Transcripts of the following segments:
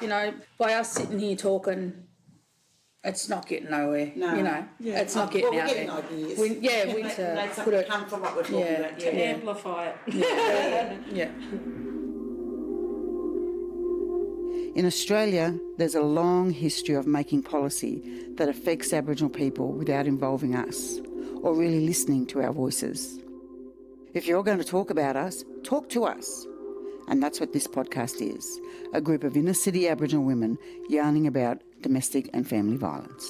You know, by us sitting here talking, it's not getting nowhere. No. You know, it's not getting out there. Ideas. We put it. Come from what we're talking about. To amplify it. Yeah. In Australia, there's a long history of making policy that affects Aboriginal people without involving us or really listening to our voices. If you're going to talk about us, talk to us. And that's what this podcast is, a group of inner-city Aboriginal women yarning about domestic and family violence.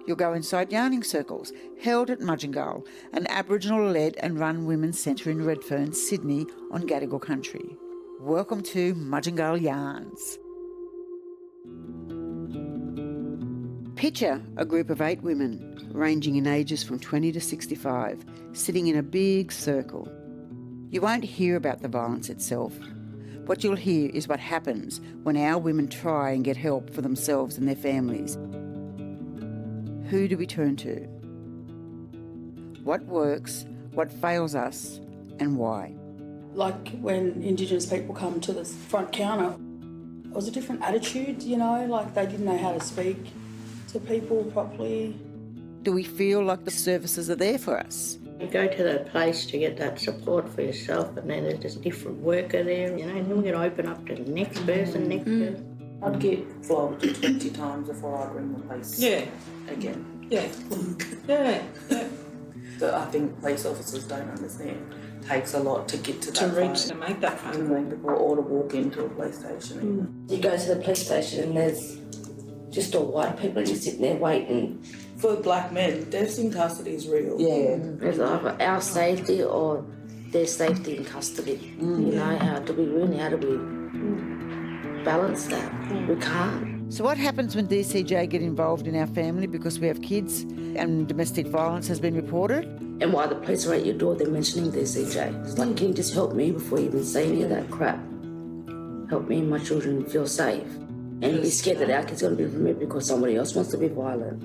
You'll go inside yarning circles, held at Mudgin Gal, an Aboriginal-led and run women's centre in Redfern, Sydney, on Gadigal country. Welcome to Mudgin Gal Yarns. Picture a group of 8 women, ranging in ages from 20 to 65, sitting in a big circle. You won't hear about the violence itself. What you'll hear is what happens when our women try and get help for themselves and their families. Who do we turn to? What works, what fails us, and why? Like when Indigenous people come to the front counter, it was a different attitude, you know, like they didn't know how to speak to people properly. Do we feel like the services are there for us? You go to the place to get that support for yourself, and then there's a different worker there, you know, and then we're going to open up to the next person, I'd get flogged 20 times before I'd ring the police again. But I think police officers don't understand. It takes a lot to get to that To make that phone call. or to walk into a police station. You go to the police station and there's just all white people just sitting there waiting. For black men, deaths in custody is real. It's either our safety or their safety in custody. You know, how do we balance that? We can't. So what happens when DCJ get involved in our family because we have kids and domestic violence has been reported? And while the police are at your door, they're mentioning DCJ. It's like, can you just help me before you even say any of that crap? Help me and my children feel safe. And be scared that our kid's going to be removed because somebody else wants to be violent.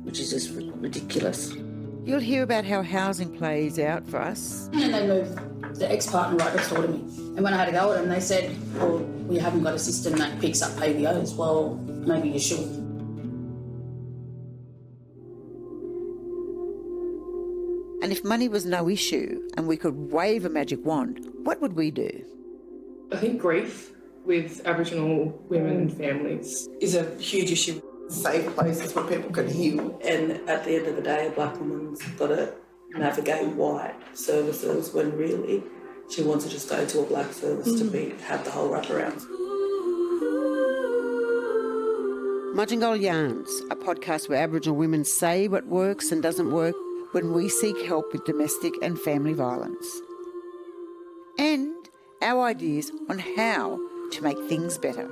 Which is just ridiculous. You'll hear about how housing plays out for us. And they moved the ex-partner right next door to me. And when I had to go with them, they said, well, we haven't got a system that picks up AVOs. Well, maybe you should. And if money was no issue and we could wave a magic wand, what would we do? I think grief with Aboriginal women and families is a huge issue. Safe places where people can heal. And at the end of the day, a black woman's got to navigate white services when really she wants to just go to a black service to have the whole wraparound. Mudgin Gal Yarns, a podcast where Aboriginal women say what works and doesn't work when we seek help with domestic and family violence. And our ideas on how to make things better.